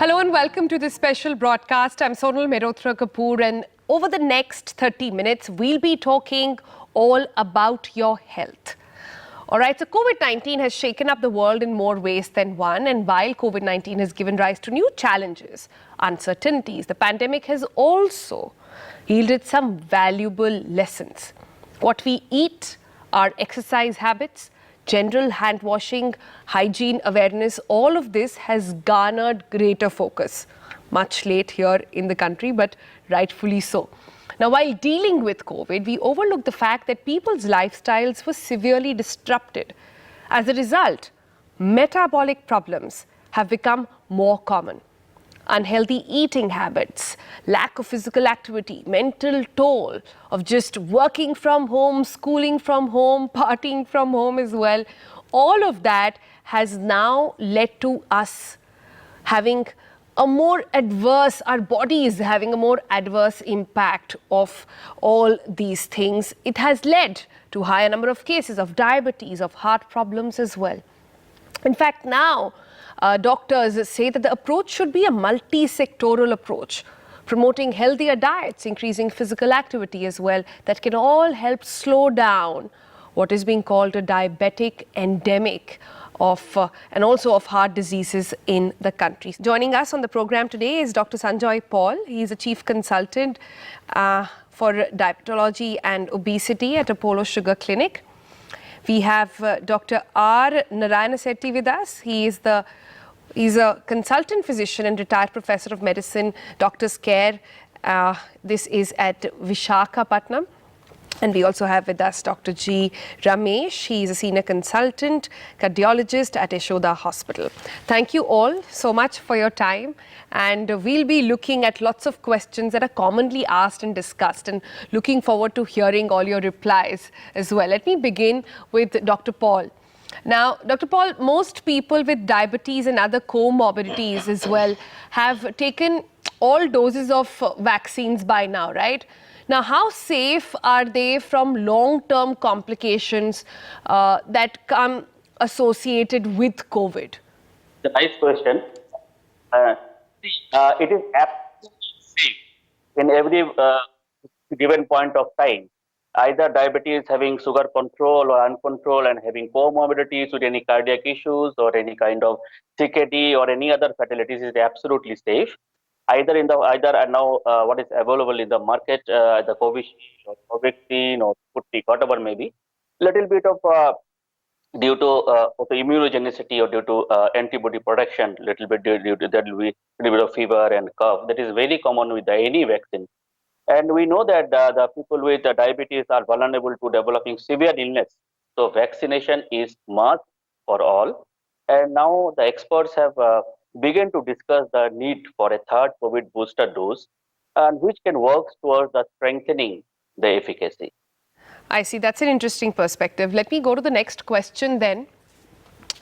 Hello and welcome to this special broadcast. I'm Sonal Mehrotra Kapoor, and over the next 30 minutes, we'll be talking all about your health. All right, so COVID-19 has shaken up the world in more ways than one, and while COVID-19 has given rise to new challenges, uncertainties, the pandemic has also yielded some valuable lessons. What we eat, our exercise habits, general hand washing, hygiene awareness, all of this has garnered greater focus. Much late here in the country, but rightfully so. Now, while dealing with COVID, we overlook the fact that people's lifestyles were severely disrupted. As a result, metabolic problems have become more common. Unhealthy eating habits, lack of physical activity, mental toll of just working from home, schooling from home, partying from home as well. All of that has now led to us having a more adverse, our bodies having a more adverse impact of all these things. It has led to higher number of cases of diabetes, of heart problems as well. In fact, now, doctors say that the approach should be a multi-sectoral approach, promoting healthier diets, increasing physical activity as well, that can all help slow down what is being called a diabetic endemic and also of heart diseases in the country. Joining us on the program today is Dr. Sanjoy Paul. He is a chief consultant for diabetology and obesity at Apollo Sugar Clinic. We have Dr. R. Narayanesetti with us. He's a consultant physician and retired professor of medicine, Doctor's Care. This is at Visakhapatnam. And we also have with us Dr. G. Ramesh. He is a senior consultant cardiologist at Yashoda Hospital. Thank you all so much for your time. And we'll be looking at lots of questions that are commonly asked and discussed, and looking forward to hearing all your replies as well. Let me begin with Dr. Paul. Now, Dr. Paul, most people with diabetes and other comorbidities as well have taken all doses of vaccines by now, right? Now, how safe are they from long-term complications that come associated with COVID? The nice question. It is absolutely safe in every given point of time. Either diabetes having sugar control or uncontrolled and having comorbidities with any cardiac issues or any kind of CKD or any other fatalities is absolutely safe. Either now what is available in the market, the Covishield or Covaxin or Sputnik, whatever may be, little bit of due to autoimmunogenicity or due to antibody production, little bit due to that will be little bit of fever and cough. That is very common with any vaccine. And we know that the people with diabetes are vulnerable to developing severe illness. So vaccination is must for all. And now the experts have begun to discuss the need for a third COVID booster dose, and which can work towards the strengthening the efficacy. I see. That's an interesting perspective. Let me go to the next question then.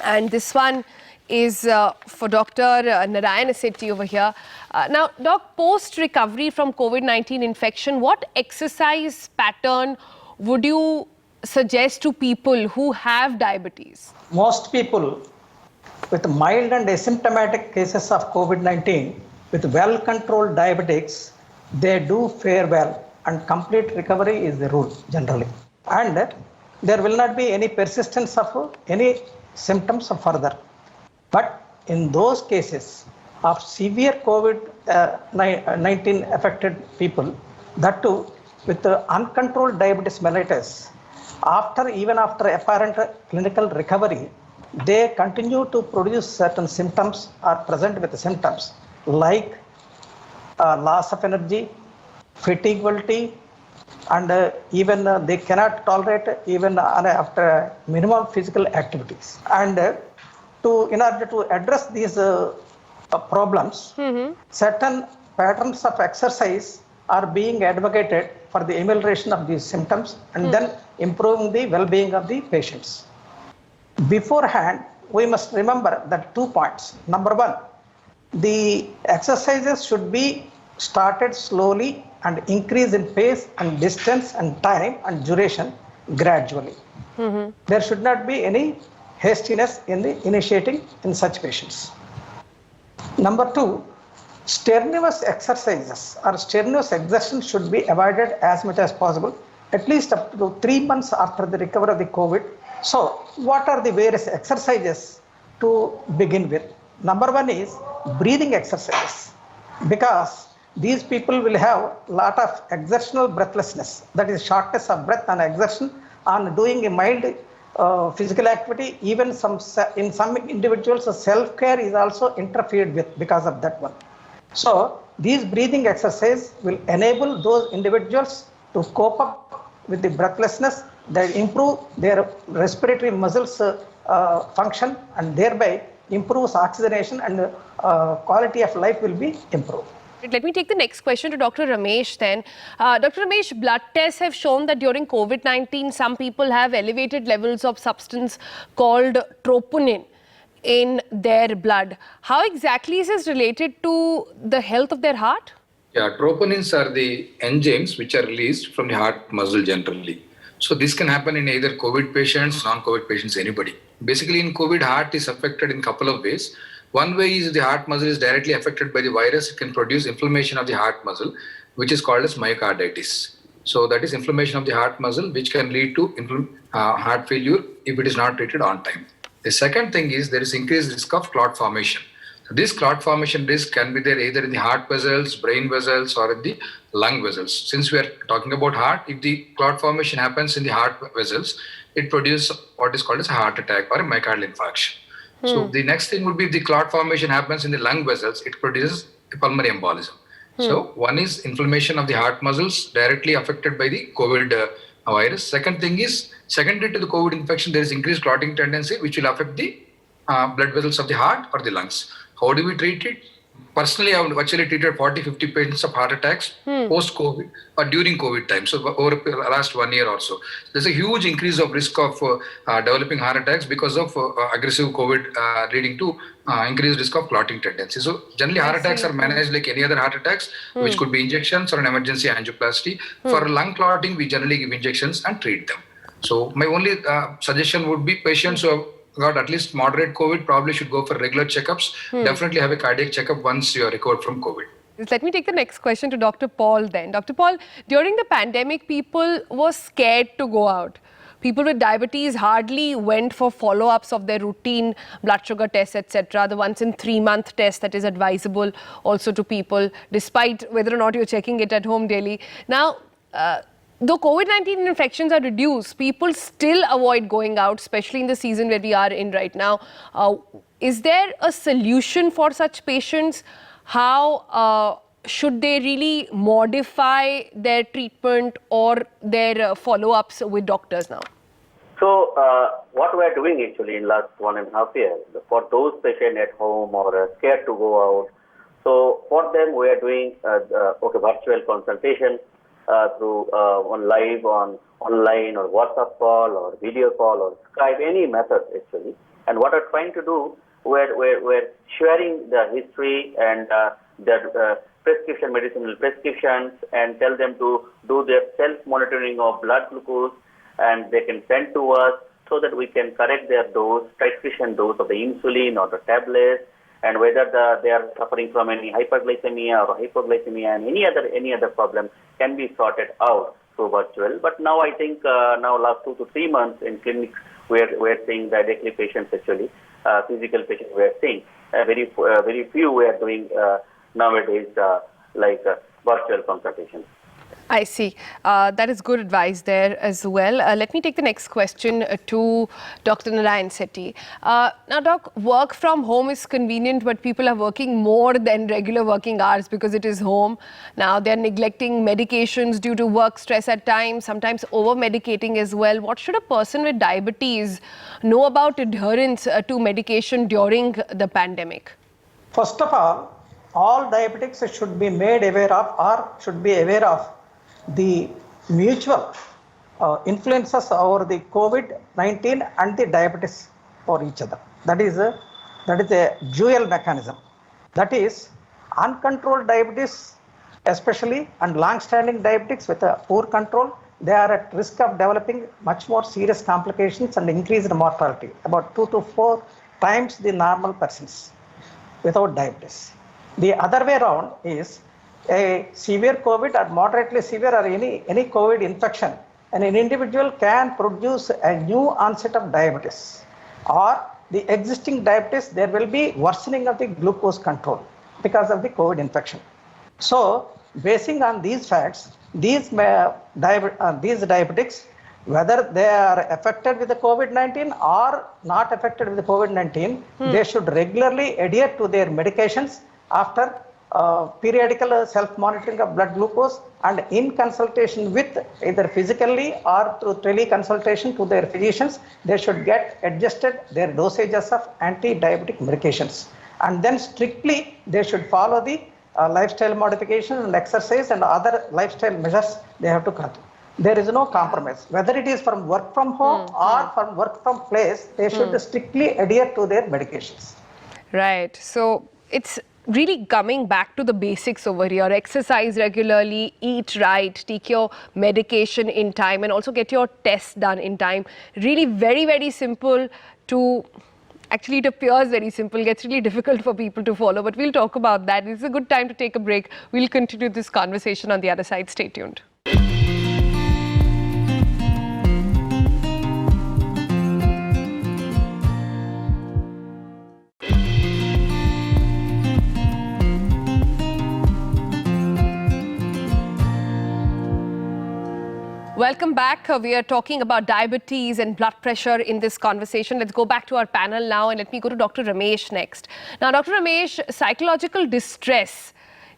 And this one is for Dr. Narayanesetti over here. Now, Doc, post-recovery from COVID-19 infection, what exercise pattern would you suggest to people who have diabetes? Most people with mild and asymptomatic cases of COVID-19 with well-controlled diabetics, they do fare well, and complete recovery is the rule generally. And there will not be any persistence of any symptoms further. But in those cases of severe COVID-19 affected people, that too with uncontrolled diabetes mellitus, even after apparent clinical recovery, they continue to produce certain symptoms or present with symptoms like loss of energy, fatiguability, and even they cannot tolerate even after minimum physical activities. And in order to address these problems, certain patterns of exercise are being advocated for the amelioration of these symptoms and then improving the well-being of the patients. Beforehand, we must remember that 2 points. Number one, the exercises should be started slowly and increase in pace and distance and time and duration gradually. There should not be any hastiness in the initiating in such patients. Number two, strenuous exercises or strenuous exertion should be avoided as much as possible, at least up to 3 months after the recovery of the COVID. So, what are the various exercises to begin with? Number one is breathing exercises, because these people will have lot of exertional breathlessness, that is shortness of breath and exertion on doing a mild physical activity. Even in some individuals, self-care is also interfered with because of that one. So these breathing exercise will enable those individuals to cope up with the breathlessness, they improve their respiratory muscles function, and thereby improves oxygenation, and quality of life will be improved. Let me take the next question to Dr. Ramesh then. Dr. Ramesh, blood tests have shown that during COVID-19, some people have elevated levels of substance called troponin in their blood. How exactly is this related to the health of their heart? Yeah, troponins are the enzymes which are released from the heart muscle generally. So this can happen in either COVID patients, non-COVID patients, anybody. Basically in COVID, heart is affected in a couple of ways. One way is the heart muscle is directly affected by the virus. It can produce inflammation of the heart muscle, which is called as myocarditis. So that is inflammation of the heart muscle, which can lead to heart failure if it is not treated on time. The second thing is there is increased risk of clot formation. So this clot formation risk can be there either in the heart vessels, brain vessels, or in the lung vessels. Since we are talking about heart, if the clot formation happens in the heart vessels, it produces what is called as a heart attack or a myocardial infarction. So the next thing would be if the clot formation happens in the lung vessels, it produces a pulmonary embolism. So one is inflammation of the heart muscles directly affected by the COVID virus. Second thing is, secondary to the COVID infection, there is increased clotting tendency, which will affect the blood vessels of the heart or the lungs. How do we treat it? Personally, I have actually treated 40-50 patients of heart attacks post-COVID or during COVID time. So over the last 1 year or so, there's a huge increase of risk of developing heart attacks because of aggressive COVID leading to increased risk of clotting tendency. So generally heart attacks are managed like any other heart attacks, which could be injections or an emergency angioplasty. For lung clotting, we generally give injections and treat them. So my only suggestion would be patients who have got at least moderate COVID probably should go for regular checkups. Definitely have a cardiac checkup once you are recovered from COVID. Let me take the next question to Dr. Paul then. Dr. Paul, during the pandemic, people were scared to go out. People with diabetes hardly went for follow-ups of their routine blood sugar tests, etc. The once in 3-month test that is advisable also to people, despite whether or not you're checking it at home daily. Now, though COVID-19 infections are reduced, people still avoid going out, especially in the season where we are in right now. Is there a solution for such patients? How should they really modify their treatment or their follow-ups with doctors now? So what we are doing actually in last 1.5 years, for those patients at home or scared to go out, so for them we are doing virtual consultation through online or WhatsApp call or video call or Skype, any method actually. And what we're trying to do, we're sharing the history and the medicinal prescriptions, and tell them to do their self-monitoring of blood glucose, and they can send to us so that we can correct their dose, titration dose of the insulin or the tablets, and whether they are suffering from any hyperglycemia or hypoglycemia and any other problem can be sorted out through virtual. But now I think now last 2 to 3 months in clinics we're seeing directly patients actually, physical patients we're seeing. Very few we are doing nowadays virtual consultations. I see. That is good advice there as well. Let me take the next question to Dr. Narayan Sethi. Now, Doc, work from home is convenient, but people are working more than regular working hours because it is home. Now, they're neglecting medications due to work stress at times, sometimes over-medicating as well. What should a person with diabetes know about adherence to medication during the pandemic? First of all diabetics should be made aware of, or should be aware of, the mutual influences over the COVID-19 and the diabetes for each other. That is a dual mechanism. That is, uncontrolled diabetes especially, and long-standing diabetics with a poor control, they are at risk of developing much more serious complications and increased mortality, about 2 to 4 times the normal persons. without diabetes. The other way around is a severe COVID or moderately severe or any COVID infection, and an individual can produce a new onset of diabetes, or the existing diabetes, there will be worsening of the glucose control because of the COVID infection. So, basing on these facts, these diabetics, whether they are affected with the COVID-19 or not affected with the COVID-19, they should regularly adhere to their medications after periodical self-monitoring of blood glucose, and in consultation with either physically or through teleconsultation to their physicians, they should get adjusted their dosages of anti-diabetic medications. And then strictly they should follow the lifestyle modification and exercise and other lifestyle measures they have to cut. There is no compromise. Whether it is from work from home or from work from place, they should strictly adhere to their medications. Right. So it's really coming back to the basics over here. Exercise regularly, eat right, take your medication in time, and also get your tests done in time. Really very, very simple to... Actually, it appears very simple, gets really difficult for people to follow, but we'll talk about that. It's a good time to take a break. We'll continue this conversation on the other side. Stay tuned. Welcome back. We are talking about diabetes and blood pressure in this conversation. Let's go back to our panel now, and let me go to Dr. Ramesh next. Now, Dr. Ramesh, psychological distress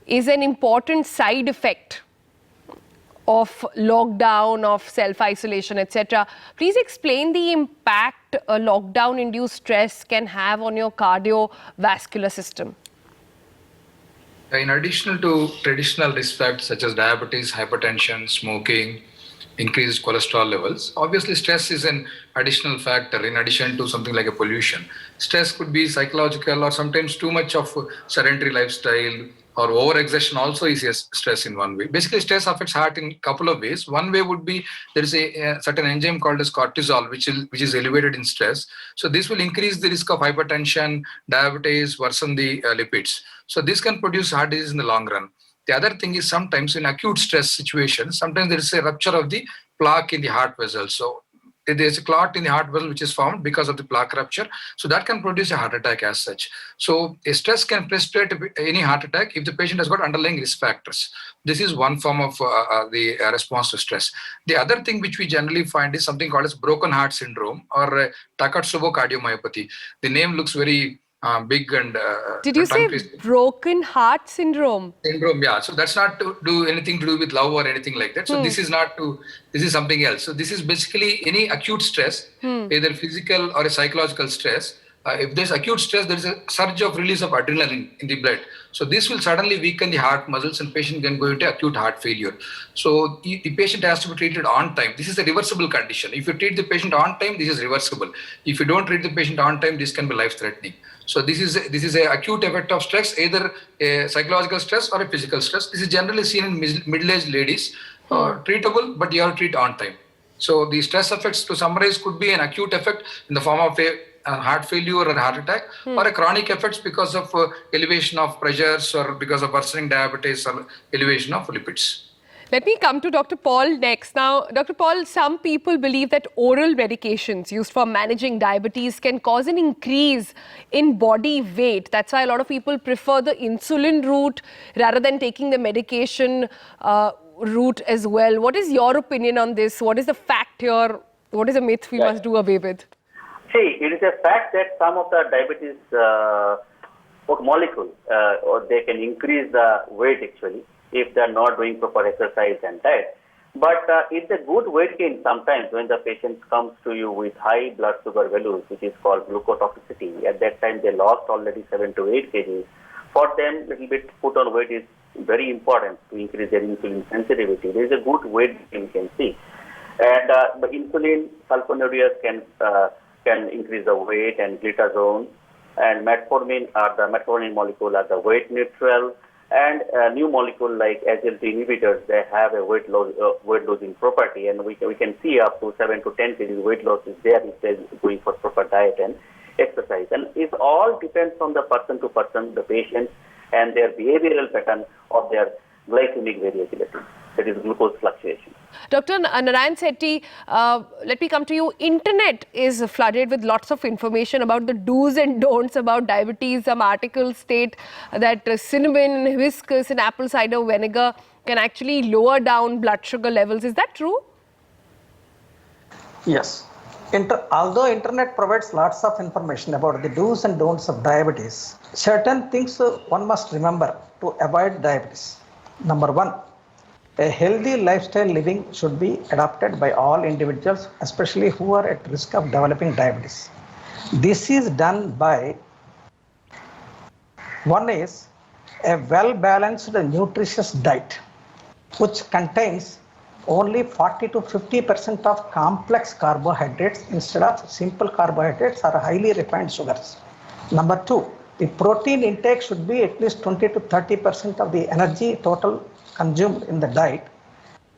is an important side effect of lockdown, of self-isolation, etc. Please explain the impact a lockdown-induced stress can have on your cardiovascular system. In addition to traditional risk factors such as diabetes, hypertension, smoking, increased cholesterol levels, obviously stress is an additional factor in addition to something like a pollution. Stress could be psychological, or sometimes too much of sedentary lifestyle or over-exertion also is a stress in one way. Basically, stress affects heart in a couple of ways. One way would be there is a certain enzyme called as cortisol, which is elevated in stress. So this will increase the risk of hypertension, diabetes, worsen the lipids. So this can produce heart disease in the long run. The other thing is sometimes in acute stress situations, sometimes there is a rupture of the plaque in the heart vessel. So there's a clot in the heart vessel which is formed because of the plaque rupture. So that can produce a heart attack as such. So a stress can precipitate any heart attack if the patient has got underlying risk factors. This is one form of the response to stress. The other thing which we generally find is something called as broken heart syndrome or Takotsubo cardiomyopathy. The name looks very big and did you say broken heart syndrome? Syndrome, yeah. So that's not to do anything to do with love or anything like that. So this is something else. So this is basically any acute stress, either physical or a psychological stress. If there's acute stress, there is a surge of release of adrenaline in the blood. So this will suddenly weaken the heart muscles and patient can go into acute heart failure. So the patient has to be treated on time. This is a reversible condition. If you treat the patient on time, this is reversible. If you don't treat the patient on time, this can be life-threatening. So this is an acute effect of stress, either a psychological stress or a physical stress. This is generally seen in middle-aged ladies, treatable, but you have to treat on time. So the stress effects, to summarize, could be an acute effect in the form of a heart failure or a heart attack, or a chronic effects because of elevation of pressures or because of worsening diabetes or elevation of lipids. Let me come to Dr. Paul next. Now, Dr. Paul, some people believe that oral medications used for managing diabetes can cause an increase in body weight. That's why a lot of people prefer the insulin route rather than taking the medication route as well. What is your opinion on this? What is the fact here? What is a myth we must do away with? See, it is a fact that some of the diabetes molecule, or they can increase the weight actually, if they are not doing proper exercise and diet. But it's a good weight gain sometimes when the patient comes to you with high blood sugar values, which is called glucotoxicity. At that time, they lost already 7 to 8 kgs. For them, little bit put on weight is very important to increase their insulin sensitivity. There is a good weight gain you can see. And the insulin, sulfonylureas can increase the weight, and glucagon and metformin molecule are the weight neutral. And a new molecule like SGLT inhibitors, they have a weight losing property, and we can see up to 7 to 10 kg weight loss is there if they're going for proper diet and exercise. And it all depends on the person to person, the patient, and their behavioral pattern of their glycemic variability, that is glucose fluctuation. Dr. Narayan Sethi, let me come to you. Internet is flooded with lots of information about the do's and don'ts about diabetes. Some articles state that cinnamon, hibiscus and apple cider vinegar can actually lower down blood sugar levels. Is that true? Yes. Although internet provides lots of information about the do's and don'ts of diabetes, certain things one must remember to avoid diabetes. Number one, a healthy lifestyle living should be adopted by all individuals, especially who are at risk of developing diabetes. This is done by, one is a well-balanced nutritious diet, which contains only 40 to 50% of complex carbohydrates instead of simple carbohydrates or highly refined sugars. Number two, the protein intake should be at least 20 to 30% of the energy total consumed in the diet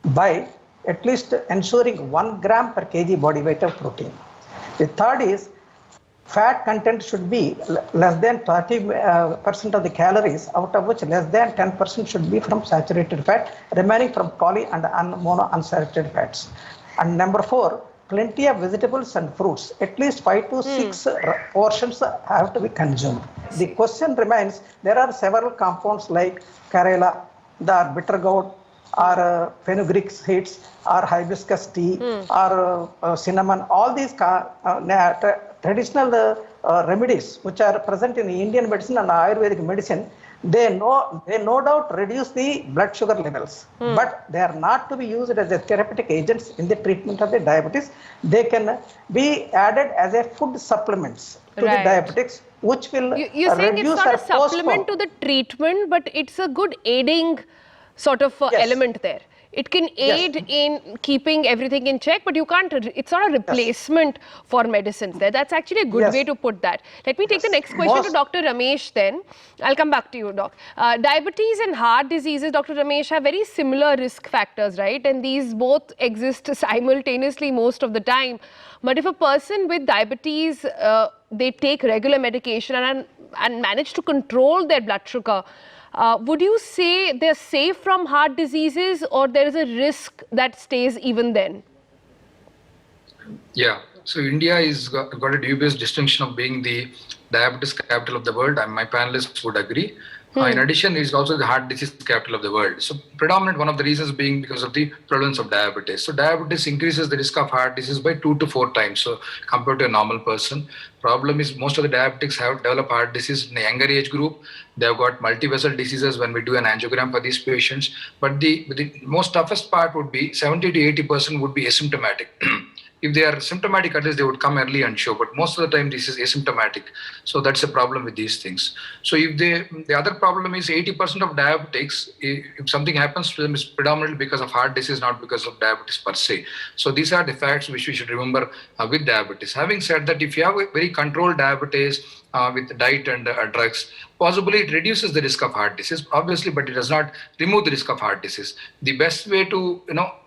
by at least ensuring 1 gram per kg body weight of protein. The third is fat content should be less than 30% of the calories, out of which less than 10% should be from saturated fat, remaining from poly and monounsaturated fats. And number four, plenty of vegetables and fruits, at least 5 to 6 portions have to be consumed. The question remains, there are several compounds like Karela, the bitter gourd, or fenugreek seeds, or hibiscus tea, or cinnamon. All these traditional remedies which are present in Indian medicine and Ayurvedic medicine, they no doubt reduce the blood sugar levels, but they are not to be used as a therapeutic agents in the treatment of the diabetes. They can be added as a food supplements to the diabetics, which will You're saying reduce it's not or a supplement postpone. to the treatment, but it's a good aiding sort of element there. It can aid in keeping everything in check, but you can't, it's not a replacement for medicines there. That's actually a good way to put that. Let me take the next question to Dr. Ramesh then. I'll come back to you, Doc. Diabetes and heart diseases, Dr. Ramesh, have very similar risk factors, right? And these both exist simultaneously most of the time. But if a person with diabetes, they take regular medication and manage to control their blood sugar, would you say they're safe from heart diseases, or there is a risk that stays even then? Yeah, so India is got a dubious distinction of being the diabetes capital of the world, and my panelists would agree. In addition, it is also the heart disease capital of the world. So predominant one of the reasons being because of the prevalence of diabetes. So diabetes increases the risk of heart disease by 2 to 4 times. So compared to a normal person, problem is most of the diabetics have developed heart disease in a younger age group. They have got multi-vessel diseases when we do an angiogram for these patients. But the most toughest part would be 70 to 80% would be asymptomatic. If they are symptomatic, at least they would come early and show, but most of the time this is asymptomatic. So that's a problem with these things. So if the other problem is 80% of diabetics, if something happens to them, is predominantly because of heart disease, not because of diabetes per se. So these are the facts which we should remember with diabetes. Having said that, if you have a very controlled diabetes with diet and drugs, possibly it reduces the risk of heart disease, obviously, but it does not remove the risk of heart disease. The best way to,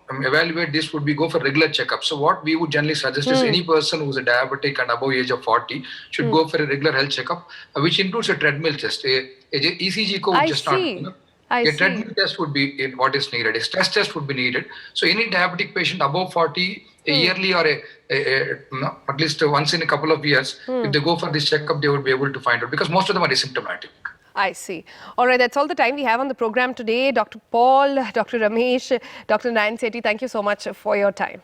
evaluate this would be go for regular checkups. So what we would generally suggest is any person who's a diabetic and above age of 40 should go for a regular health checkup, which includes a treadmill test. A ECG would just not. A treadmill test would be what is needed. A stress test would be needed. So any diabetic patient above 40, a yearly or at least once in a couple of years, if they go for this checkup, they would be able to find out, because most of them are asymptomatic. I see. All right, that's all the time we have on the program today. Dr. Paul, Dr. Ramesh, Dr. Narayan Sethi, thank you so much for your time.